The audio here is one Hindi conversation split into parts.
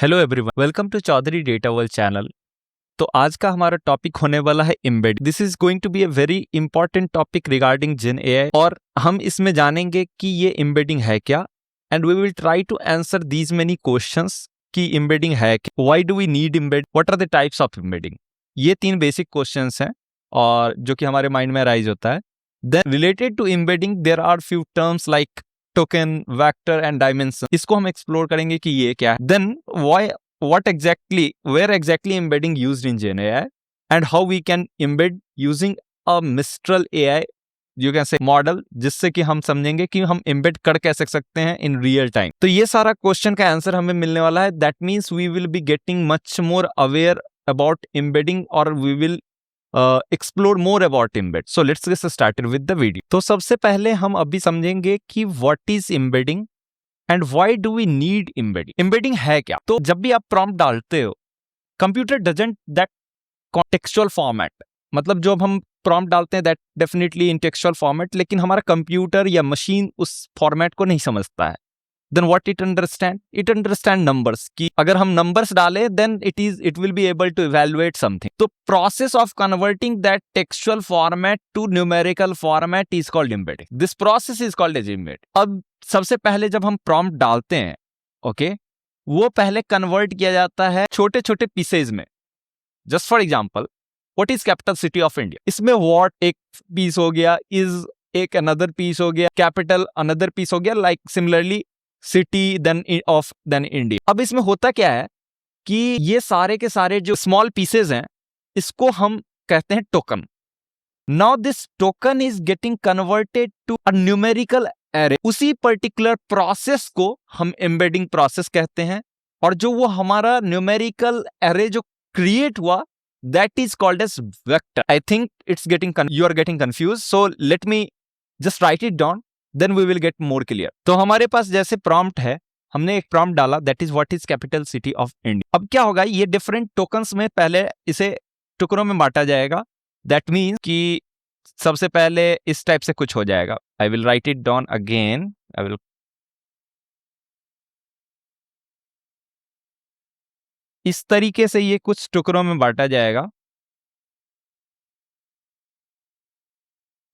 Hello everyone, welcome to Chaudhary data world channel. तो आज का हमारा टॉपिक होने वाला है embed. This is going to be a very important topic regarding gen AI, और हम इसमें जानेंगे कि ये एम्बेडिंग है क्या, and we will try to answer these many questions कि एम्बेडिंग है क्या, why do we need embed, what are the types of embedding. ये 3 बेसिक क्वेश्चंस हैं और जो कि हमारे माइंड में अराइज होता है। Then related to embedding there are few terms like token, vector and dimension. इसको हम एक्सप्लोर करेंगे कि ये क्या है। Then what exactly, where exactly embedding used in Gen AI, and how we can embed using a Mistral AI, you can say model, जिससे कि हम समझेंगे कि हम embed कर कैसे सकते हैं in real time। तो ये सारा क्वेश्चन का आंसर हमें मिलने वाला है। That means we will be getting much more aware about embedding, or we will explore more about embed। So let's get started with the video। तो सबसे पहले हम अभी समझेंगे कि what is embedding and why do we need embedding. Embedding है क्या? तो जब भी आप प्रॉम्प्ट डालते हो, computer doesn't that contextual format, मतलब जो हम प्रॉम्प्ट डालते हैं that definitely in textual format, लेकिन हमारा कंप्यूटर या मशीन उस फॉर्मेट को नहीं समझता है। Then what it understand numbers, कि अगर हम नंबर्स डालें then it will be able to evaluate something. तो process of converting that textual format to numerical format is called embedding. This process is called as embed. अब सबसे पहले जब हम प्रॉम्प्ट डालते हैं, ओके, वो पहले कन्वर्ट किया जाता है छोटे छोटे पीसेज में। Just for example, what is capital city of India, इसमें व्हाट एक पीस हो गया, इज एक अनदर पीस हो गया, कैपिटल अनदर पीस हो गया, like similarly city then of then India. अब इसमें होता क्या है कि ये सारे के सारे जो स्मॉल पीसेज हैं, इसको हम कहते हैं token. Now this token is getting converted to a numerical array. उसी पर्टिकुलर प्रोसेस को हम एम्बेडिंग प्रोसेस कहते हैं, और जो वो हमारा न्यूमेरिकल एरे जो क्रिएट हुआ, that is called as vector. I think it's getting you are getting confuse, so let me just write it down, then we will get more clear. तो हमारे पास जैसे प्रॉम्प्ट है, हमने एक प्रॉम्प्ट डाला that is what is capital city of India. अब क्या होगा, ये डिफरेंट टोकन्स में पहले इसे टुकड़ों में बांटा जाएगा। दैट मीन्स कि सबसे पहले इस टाइप से कुछ हो जाएगा। I will write it down again. I will, इस तरीके से ये कुछ टुकड़ों में बांटा जाएगा।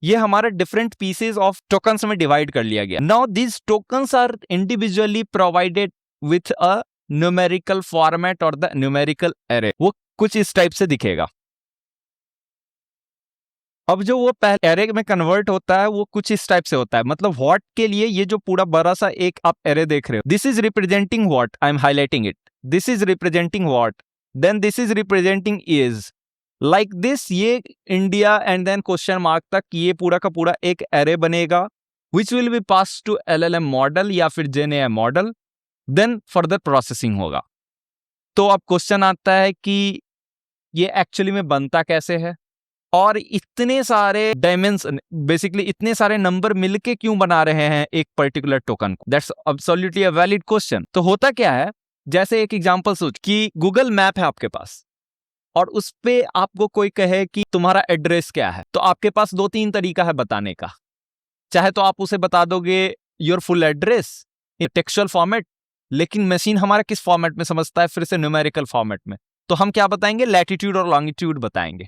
ये हमारा डिफरेंट पीसेस ऑफ टोकन्स में डिवाइड कर लिया गया। Now these tokens are individually provided with a numerical format और द न्यूमेरिकल एरे। वो कुछ इस टाइप से दिखेगा। अब जो वो पहले एरे में कन्वर्ट होता है, वो कुछ इस टाइप से होता है। मतलब व्हाट के लिए ये जो पूरा बड़ा सा एक आप एरे देख रहे हो, this is representing what, I am highlighting it, this is representing what, then this is representing is, like this. ये India and then question mark तक ये पूरा का पूरा एक एरे बनेगा, which will be pass to LLM model या फिर GenAI model, then further processing होगा। तो अब क्वेश्चन आता है कि ये एक्चुअली में बनता कैसे है, और इतने सारे डायमेंशन, बेसिकली इतने सारे नंबर मिलके क्यों बना रहे हैं एक पर्टिकुलर टोकन को। That's absolutely a valid question. तो होता क्या है, जैसे एक एग्जांपल सोच कि गूगल मैप है आपके पास, और उस पे आपको कोई कहे कि तुम्हारा एड्रेस क्या है, तो आपके पास 2-3 तरीका है बताने का। चाहे तो आप उसे बता दोगे your full address in textual format, लेकिन मशीन हमारा किस फॉर्मेट में समझता है, फिर से न्यूमेरिकल फॉर्मेट में। तो हम क्या बताएंगे, लैटिट्यूड और लॉन्गिट्यूड बताएंगे।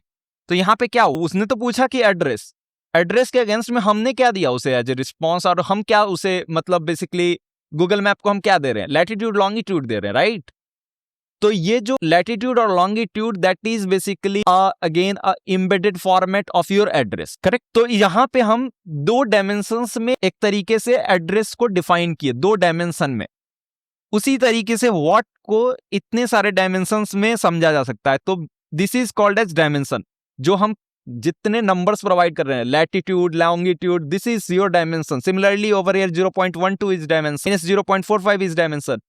तो यहाँ पे क्या, उसने तो पूछा कि एड्रेस के अगेंस्ट में हमने क्या दिया उसे एज ए रिस्पॉन्स, और हम क्या उसे, मतलब बेसिकली गूगल मैप को हम क्या दे रहे हैं, लैटिट्यूड लॉन्गिट्यूड दे रहे हैं, राइट। तो ये जो लैटिट्यूड और longitude, that is basically again a embedded format of your address, correct. तो यहाँ पे हम 2 डायमेंशंस में एक तरीके से एड्रेस को डिफाइन किए, 2 डायमेंशन में। उसी तरीके से व्हाट को इतने सारे डायमेंशंस में समझा जा सकता है। तो this is called as dimension. जो हम जितने नंबर्स प्रोवाइड कर रहे हैं, latitude, longitude, this is your dimension. Similarly over here 0.12 is dimension, 0.45 is dimension.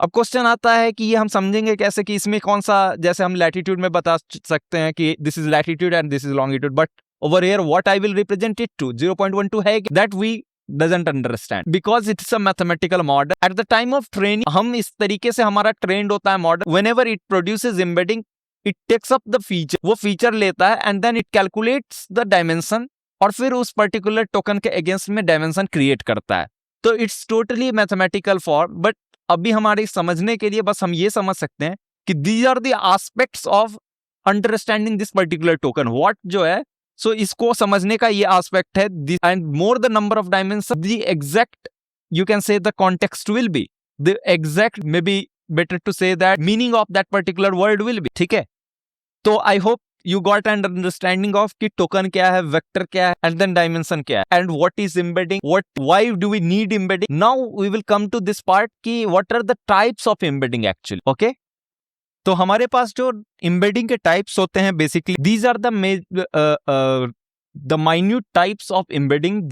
अब क्वेश्चन आता है कि ये हम समझेंगे कैसे कि इसमें कौन सा, जैसे हम लैटिट्यूड में बता सकते हैं कि this is latitude and this is longitude, but over here what I will represent it to 0.12 है, that we doesn't understand because it's a mathematical model. At the time of training, हम इस तरीके से हमारा ट्रेंड होता है model. whenever it produces embedding, it takes up the feature, वो फीचर लेता है and then it calculates the dimension, और फिर उस पर्टिकुलर टोकन के अगेंस्ट में डायमेंशन क्रिएट करता है। तो it's totally mathematical form, but अभी हमारे समझने के लिए बस हम ये समझ सकते हैं कि these are the aspects of understanding this particular token, what जो है, सो इसको समझने का ये एस्पेक्ट है, and more the number of dimension the exact you can say the context will be, the exact, maybe better to say that meaning of that particular word will be, ठीक है। तो I hope you got an understanding of कि token क्या है, vector क्या है, and then dimension क्या है, and what is embedding, why do we need embedding. Now we will come to this part कि what are the types of embedding actually, okay? तो हमारे पास जो embedding के types होते हैं basically these are the minute types of embedding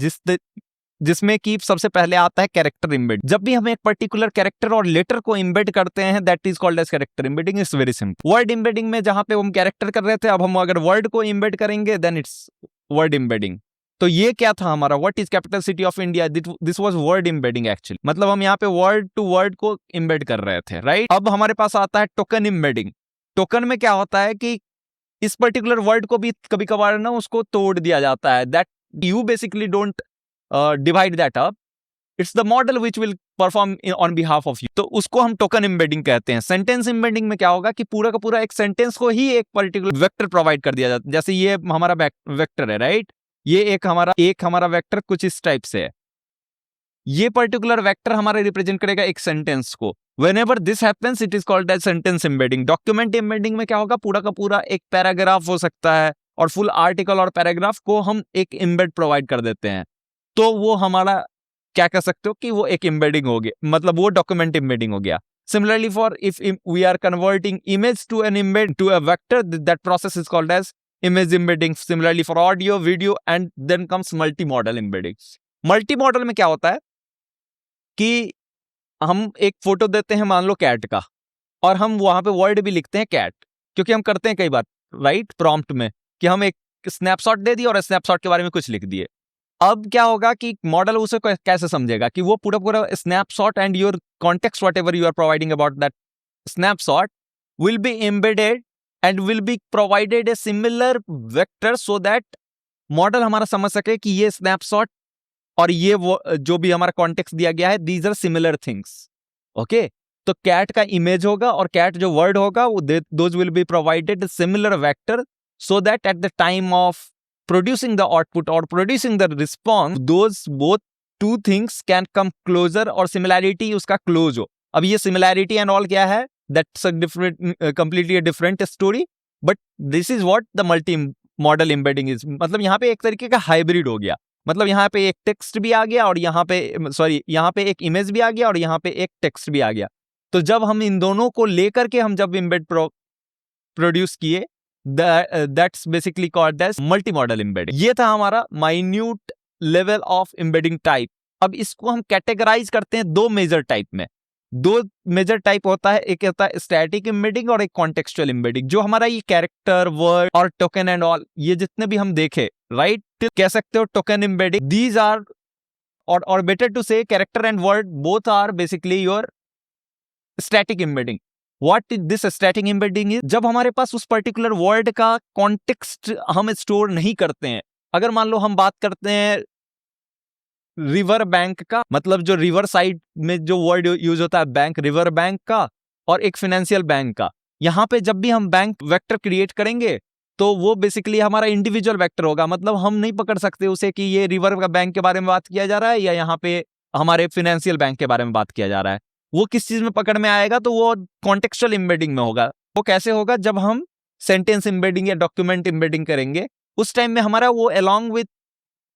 जिसमें कि सबसे पहले आता है कैरेक्टर इम्बेड। जब भी हम एक पर्टिकुलर कैरेक्टर और लेटर को इम्बेड करते हैं that is called as character embedding. It's very simple. Word embedding में जहां पे हम कैरेक्टर कर रहे थे, अब हम अगर वर्ड को इम्बेड करेंगे देन इट्स वर्ड इम्बेडिंग। तो ये क्या था हमारा, what is capital city of India, this was word embedding actually, मतलब हम यहाँ पे वर्ड टू वर्ड को इम्बेड कर रहे थे, राइट। अब हमारे पास आता है टोकन इम्बेडिंग। टोकन में क्या होता है कि इस पर्टिकुलर वर्ड को भी कभी कभार ना उसको तोड़ दिया जाता है, that you basically don't divide that up, it's the model which will perform on behalf of you, तो उसको हम टोकन एम्बेडिंग कहते हैं। सेंटेंस एम्बेडिंग में क्या होगा कि पूरा का पूरा एक सेंटेंस को ही एक पर्टिकुलर वेक्टर प्रोवाइड कर दिया जाता है। जैसे ये हमारा वेक्टर है, राइट, ये एक हमारा वेक्टर कुछ इस टाइप से है, ये पर्टिकुलर वेक्टर हमारा रिप्रेजेंट करेगा एक सेंटेंस को। whenever this happens it is called as sentence embedding। Document embedding में क्या होगा, पूरा का पूरा एक पैराग्राफ हो सकता है और फुल आर्टिकल और पैराग्राफ को हम एक एम्बेड प्रोवाइड कर देते हैं, तो वो हमारा क्या कह सकते हो कि वो एक एम्बेडिंग हो गया, मतलब वो डॉक्यूमेंट एम्बेडिंग हो गया। Similarly for if we are converting image to an embed to a vector, that process is called as image embedding. Similarly for audio, video, and then comes multi model embedding. Multi model में क्या होता है कि हम एक फोटो देते हैं मान लो कैट का, और हम वहां पे वर्ड भी लिखते हैं कैट, क्योंकि हम करते हैं कई बार, राइट, प्रॉम्प्ट में कि हम एक स्नैपशॉट दे दिए और स्नैपशॉट के बारे में कुछ लिख दिए। अब क्या होगा कि मॉडल उसे कैसे समझेगा कि वो पूरा snapshot and your context whatever you are providing about that snapshot will be embedded and will be provided a similar vector, so that model हमारा समझ सके कि ये स्नैपशॉट और ये वो जो भी हमारा कॉन्टेक्स्ट दिया गया है, these are similar things, okay. तो कैट का इमेज होगा और कैट जो वर्ड होगा वो those will be provided similar vector, so that at the time of producing the output or producing the response, those both two things can come closer, और similarity उसका close हो। अब ये similarity and all क्या है, that's a different completely a different story, but this is what the multi model embedding is। मतलब यहाँ पे एक तरीके का हाइब्रिड हो गया, मतलब यहाँ पे एक टेक्स्ट भी आ गया और यहाँ पे यहाँ पे एक इमेज भी आ गया और यहाँ पे एक टेक्स्ट भी आ गया। तो जब हम इन दोनों को लेकर के हम जब एम्बेड प्रोड्यूस किए, that's basically called as multi-modal embedding। ये था हमारा minute level of embedding type। अब इसको हम कैटेगराइज करते हैं दो मेजर टाइप में। दो मेजर टाइप होता है, एक होता है स्टैटिक एम्बेडिंग और एक कॉन्टेक्सचुअल एम्बेडिंग। जो हमारा ये कैरेक्टर, वर्ड और टोकन एंड ऑल, ये जितने भी हम देखे, राइट, कह सकते हो टोकन एम्बेडिंग, दीज आर और better to say character and word both are basically your static embedding. What is this static embedding is, जब हमारे पास उस पर्टिकुलर वर्ड का कॉन्टेक्स्ट हम स्टोर नहीं करते हैं। अगर मान लो हम बात करते हैं रिवर बैंक का, मतलब जो रिवर साइड में जो वर्ड यूज होता है बैंक, रिवर बैंक का, और एक फाइनेंशियल बैंक का, यहाँ पे जब भी हम बैंक वेक्टर क्रिएट करेंगे तो वो बेसिकली हमारा इंडिविजुअल वेक्टर होगा। मतलब हम नहीं पकड़ सकते उसे कि ये रिवर का बैंक के बारे में बात किया जा रहा है या यहाँ पे हमारे फाइनेंशियल बैंक के बारे में बात किया जा रहा है। वो किस चीज में पकड़ में आएगा, तो वो कॉन्टेक्सचुअल एम्बेडिंग में होगा। वो कैसे होगा, जब हम सेंटेंस एम्बेडिंग या डॉक्यूमेंट एम्बेडिंग करेंगे, उस टाइम में हमारा वो along with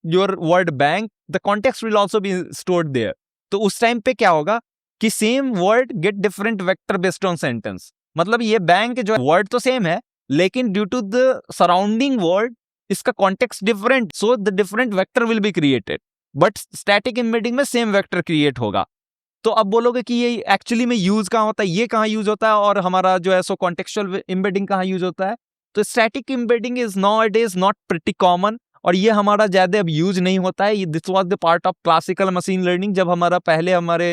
your word bank the context will also be stored there. तो उस टाइम पे क्या होगा कि same word get different vector based on sentence. मतलब ये बैंक जो वर्ड तो सेम है, लेकिन due to the surrounding word इसका context different, so the different vector will be created. But static embedding में सेम वेक्टर क्रिएट होगा। तो अब बोलोगे कि ये एक्चुअली में यूज कहाँ होता है, ये कहाँ यूज होता है, और हमारा जो है सो कॉन्टेक्सचुअल एम्बेडिंग कहाँ यूज होता है। तो static embedding is nowadays not pretty common, और ये हमारा ज्यादा अब यूज नहीं होता है। This was the part of classical machine learning. जब हमारा पहले हमारे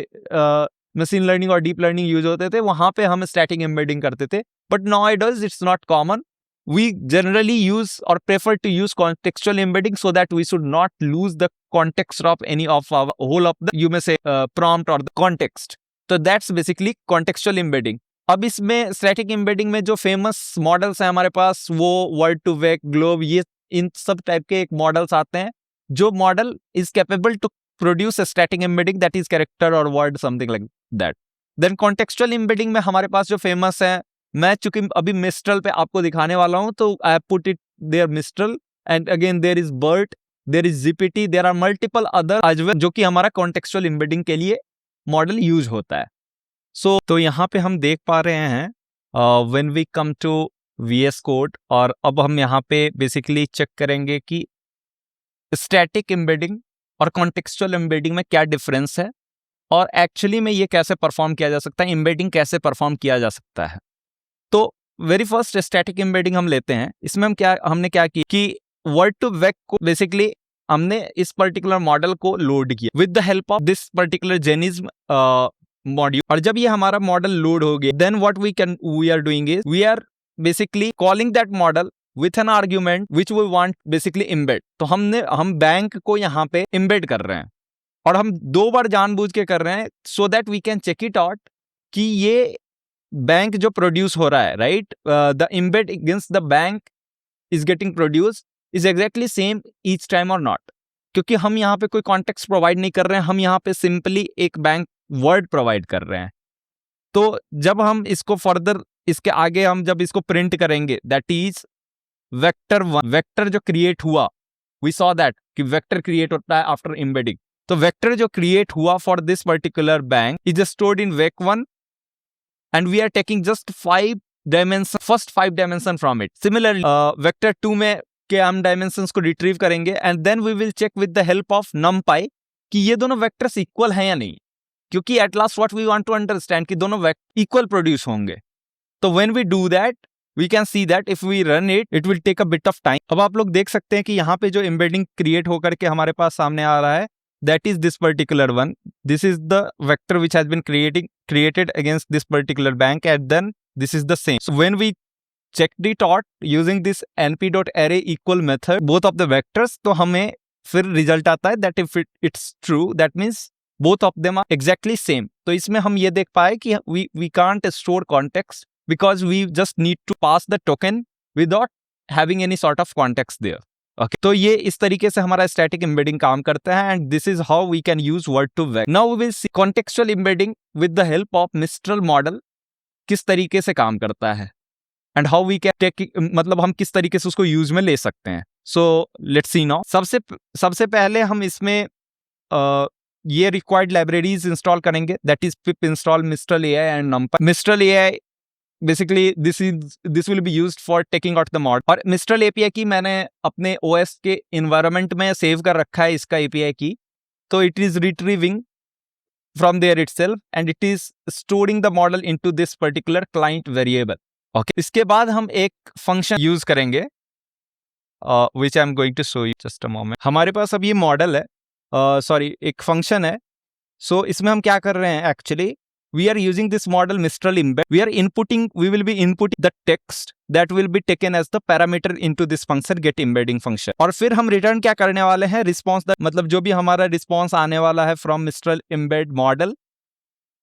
मशीन लर्निंग और डीप लर्निंग यूज होते थे, वहां पे हम स्टैटिक एम्बेडिंग करते थे, but nowadays it's not common. We generally use or prefer to use contextual embedding so that we should not lose the context of any of our whole of the, you may say, prompt or the context. तो दैट्स बेसिकली कॉन्टेक्चुअल एम्बेडिंग। अब इसमें स्टैटिक एम्बेडिंग में जो फेमस मॉडल्स हैं हमारे पास, वो वर्ड2वेक, ग्लोब, ये इन सब टाइप के एक मॉडल्स आते हैं जो model is capable to produce static embedding that is character और word something like that. Then contextual embedding में हमारे पास जो फेमस है, मैं चूंकि अभी मिस्ट्रल पे आपको दिखाने वाला हूं, तो I put it there Mistral, and again there is BERT, there is GPT, there are multiple other as well, जो कि हमारा कॉन्टेक्चुअल एम्बेडिंग के लिए मॉडल यूज होता है। तो यहाँ पे हम देख पा रहे हैं when we come to VS code, और अब हम यहाँ पे बेसिकली चेक करेंगे कि स्टैटिक एम्बेडिंग और कॉन्टेक्चुअल एम्बेडिंग में क्या डिफरेंस है, और एक्चुअली में ये कैसे परफॉर्म किया जा सकता है, एम्बेडिंग कैसे परफॉर्म किया जा सकता है। तो वेरी फर्स्ट स्टैटिक एम्बेडिंग हम लेते हैं। इसमें हमने क्या किया कि वर्ड2वेक को बेसिकली हमने इस पर्टिकुलर मॉडल को लोड किया with the help of this particular gensim module, और जब ये हमारा मॉडल लोड हो गया, then what we are doing is we are basically calling that model with an argument which we want basically embed. तो हम बैंक को यहाँ पे एम्बेड कर रहे हैं, और हम 2 बार जानबूझ के कर रहे हैं so that we can check it out कि ये बैंक जो प्रोड्यूस हो रहा है, right, the embed against the bank is getting produce is exactly same each time और नॉट, क्योंकि हम यहाँ पे कोई कॉन्टेक्स्ट प्रोवाइड नहीं कर रहे हैं, हम यहाँ पे सिंपली एक बैंक वर्ड प्रोवाइड कर रहे हैं। तो जब हम इसको फर्दर, इसके आगे हम जब इसको प्रिंट करेंगे, दैट इज वेक्टर 1, वेक्टर जो क्रिएट हुआ, वी सॉ दैट कि वेक्टर क्रिएट होता है आफ्टर एम्बेडिंग। तो वेक्टर जो क्रिएट हुआ for this particular bank is stored in वेक1, and we are taking just 5 dimension, first 5 dimension from it. Similarly, vector 2 में के हम dimensions को retrieve करेंगे, and then we will check with the help of numpy कि ये दोनों vectors equal हैं या नहीं, क्योंकि at last what we want to understand कि दोनों equal produce होंगे। तो when we do that, we can see that if we run it, it will take a bit of time। अब आप लोग देख सकते हैं कि यहाँ पे जो embedding create होकर के हमारे पास सामने आ रहा है, that is this particular one. This is the vector which has been created against this particular bank, and then this is the same. So when we checked it out using this np.array equal method, both of the vectors, तो हमें फिर रिजल्ट आता है that if it's true, that means both of them are exactly same. तो इसमें हम ये देख पाए कि we can't store context because we just need to pass the token without having any sort of context there. Okay. तो ये इस तरीके से हमारा स्टैटिक एम्बेडिंग काम करता है, and this is how we can use word2vec. Now we will see contextual embedding with the help of Mistral model किस तरीके से काम करता है, and how we can take, मतलब हम किस तरीके से उसको यूज में ले सकते हैं। So let's see now. सबसे पहले हम इसमें ये रिक्वायर्ड लाइब्रेरीज इंस्टॉल करेंगे, that is pip install mistral AI and नंपाई। Mistral AI basically this will be used for taking out the model, और मिस्ट्रल एपीआई की मैंने अपने ओएस के इन्वायरमेंट में सेव कर रखा है इसका एपीआई की। तो it is retrieving from there itself and it is storing the model into this particular client variable. Okay, इसके बाद हम एक फंक्शन यूज करेंगे which I am going to show you just a moment. हमारे पास अब ये मॉडल है, एक फंक्शन है। सो इसमें हम क्या कर रहे हैं, actually we are using this model Mistral embed. We will be inputting the text that will be taken as the parameter into this function get embedding function, और फिर हम रिटर्न क्या करने वाले हैं, रिस्पॉन्स, मतलब जो भी हमारा रिस्पॉन्स आने वाला है from Mistral embed model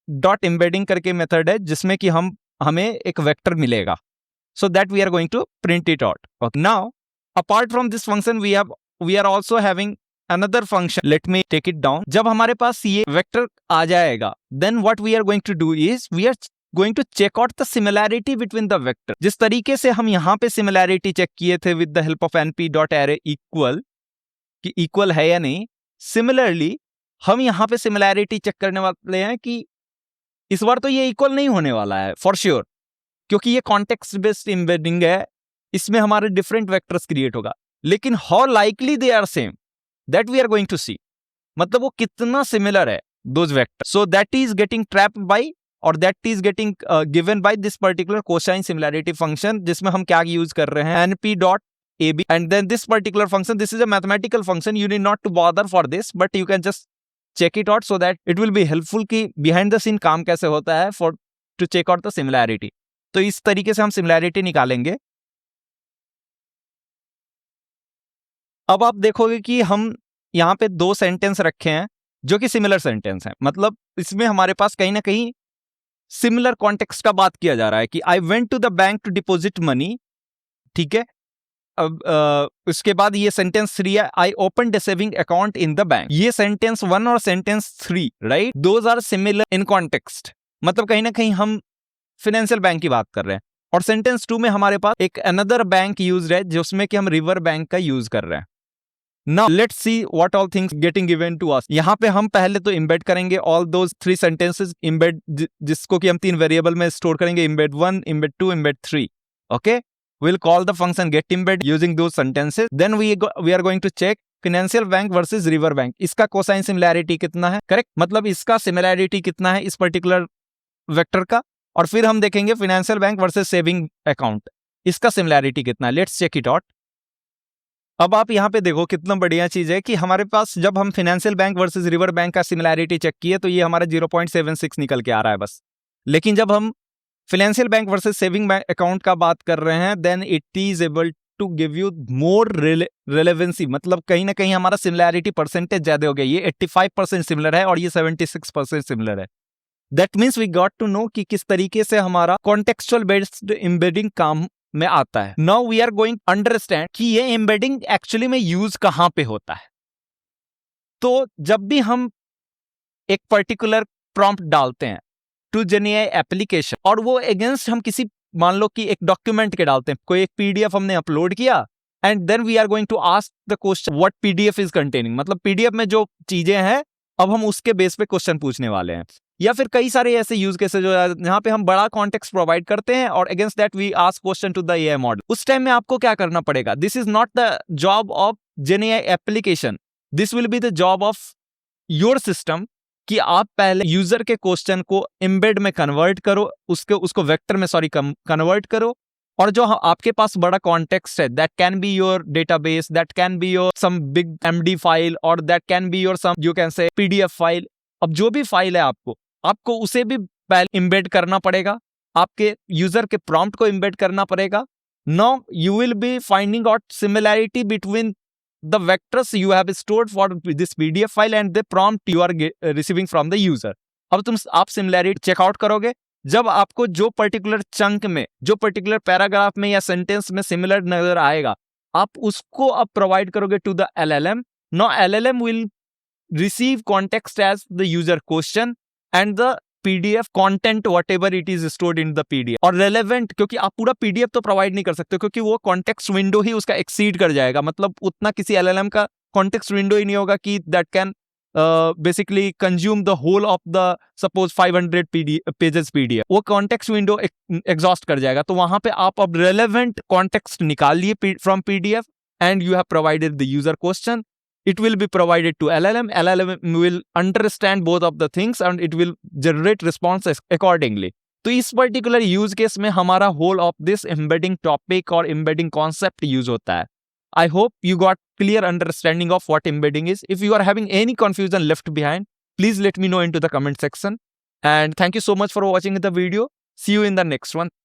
dot embedding करके मेथड है, जिसमें कि हमें एक वेक्टर मिलेगा, so that we are going to print it out. Okay. Now apart from this function we are also having another function. Let me take it down. जब हमारे पास ये वेक्टर आ जाएगा, then what we are going to do is we are going to check out the similarity between the vector. जिस तरीके से हम यहाँ पे similarity चेक किए थे with the help of np.array equal कि equal है या नहीं, similarly हम यहाँ पे similarity चेक करने वाले हैं कि इस बार तो ये equal नहीं होने वाला है for sure, क्योंकि ये context based embedding है, इसमें हमारे different vectors create होगा, लेकिन how likely they are same that we are going to see, मतलब वो कितना सिमिलर है those vectors. So that is getting trapped by, or that is getting given by this particular cosine similarity function, जिसमें हम क्या यूज कर रहे हैं, np.ab, and then this particular function, this is a mathematical function, you need not to bother for this, but you can just check it out so that it will be helpful कि behind the scene काम कैसे होता है for to check out the similarity. तो इस तरीके से हम similarity निकालेंगे। अब आप देखोगे कि हम यहाँ पे 2 सेंटेंस रखे हैं, जो कि सिमिलर सेंटेंस है। मतलब इसमें हमारे पास कहीं ना कहीं सिमिलर कॉन्टेक्स्ट का बात किया जा रहा है कि I went to the bank to deposit money, ठीक है। अब उसके बाद ये सेंटेंस 3 है, I open a saving account in the bank. ये सेंटेंस 1 और sentence 3, right, those are similar in context. मतलब कहीं ना कहीं हम फाइनेंशियल बैंक की बात कर रहे हैं। और सेंटेंस 2 में हमारे पास एक अनदर बैंक यूज है जिसमें कि हम रिवर बैंक का यूज कर रहे हैं। Now let's see what all things getting given to us. यहाँ पे हम पहले तो इम्बेड करेंगे ऑल दोज 3 सेंटेंसेस, इम्बेड जिसको कि हम 3 वेरिएबल में स्टोर करेंगे, embed 1, embed 2, embed 3। Okay, we'll call the function getEmbed using those sentences. Then we are going to check financial bank versus river bank. इसका कोसाइन सिमिलैरिटी कितना है, करेक्ट, मतलब इसका सिमिलैरिटी कितना है इस पर्टिकुलर वेक्टर का। और फिर हम देखेंगे financial bank versus saving account, इसका सिमिलैरिटी कितना है। Let's check it out. अब आप यहाँ पे देखो कितना बढ़िया चीज है कि हमारे पास जब हम financial bank versus river bank का सिमिलैरिटी चेक किए तो ये हमारा 0.76 निकल के आ रहा है बस। लेकिन जब हम financial bank versus saving bank account का बात कर रहे हैं, then it is able to give you more relevancy, मतलब कहीं ना कहीं हमारा सिमिलैरिटी परसेंटेज ज्यादा हो गया। ये 85% सिमिलर है और ये 76% सिमिलर है। That means we got to know कि किस तरीके से हमारा कॉन्टेक्चुअल बेस्ड एम्बेडिंग काम में आता है। Now we are going understand कि ये एम्बेडिंग एक्चुअली में यूज कहां पे होता है। तो जब भी हम एक पर्टिकुलर प्रॉम्प्ट डालते हैं टू जेनएआई एप्लीकेशन और वो अगेंस्ट हम किसी, मान लो कि एक डॉक्यूमेंट के डालते हैं, कोई एक पीडीएफ हमने अपलोड किया, and then we are going to ask the question what PDF is containing, मतलब पीडीएफ में जो चीजें हैं अब हम उसके बेस पे क्वेश्चन पूछने वाले हैं। या फिर कई सारे ऐसे यूज केसेस जो जहां पे हम बड़ा कॉन्टेक्स्ट प्रोवाइड करते हैं और against that we ask question to the AI model. उस टाइम में आपको क्या करना पड़ेगा, this is not the job of GenAI application, this will be the job of your system कि आप पहले यूजर के क्वेश्चन को एम्बेड में कन्वर्ट करो, उसको वेक्टर में कन्वर्ट करो, और जो आपके पास बड़ा कॉन्टेक्स्ट है, that can be your database, that can be your some big MD file, और that can be your some you can say PDF file. अब जो भी फाइल है आपको उसे भी पहले एम्बेड करना पड़ेगा, आपके यूजर के प्रॉम्प्ट को एम्बेड करना पड़ेगा। Now you will be finding out similarity between the vectors you have stored for this PDF file and the prompt you are receiving from the user. अब आप सिमिलैरिटी चेकआउट करोगे जब आपको जो पर्टिकुलर चंक में, जो पर्टिकुलर पैराग्राफ में या सेंटेंस में सिमिलर नजर आएगा, आप उसको अब प्रोवाइड करोगे to the LLM. Now LLM will receive context as the user question and the PDF content whatever it is stored in the PDF. और relevant, क्योंकि आप पूरा PDF तो प्रोवाइड नहीं कर सकते क्योंकि वो कॉन्टेक्स्ट विंडो ही उसका एक्सीड कर जाएगा, मतलब उतना किसी LLM का कॉन्टेक्स्ट विंडो ही नहीं होगा कि that can basically consume the whole of the suppose 500 pages PDF। वो कॉन्टेक्स्ट विंडो एग्जॉस्ट कर जाएगा। तो वहां पे आप अब रेलेवेंट कॉन्टेक्स्ट निकाल लिए from PDF and you have provided the user question. It will be provided to LLM. LLM will understand both of the things and it will generate responses accordingly. तो इस particular use case में हमारा whole of this embedding topic और embedding concept use होता है. I hope you got clear understanding of what embedding is. If you are having any confusion left behind, please let me know into the comment section. And thank you so much for watching the video. See you in the next one.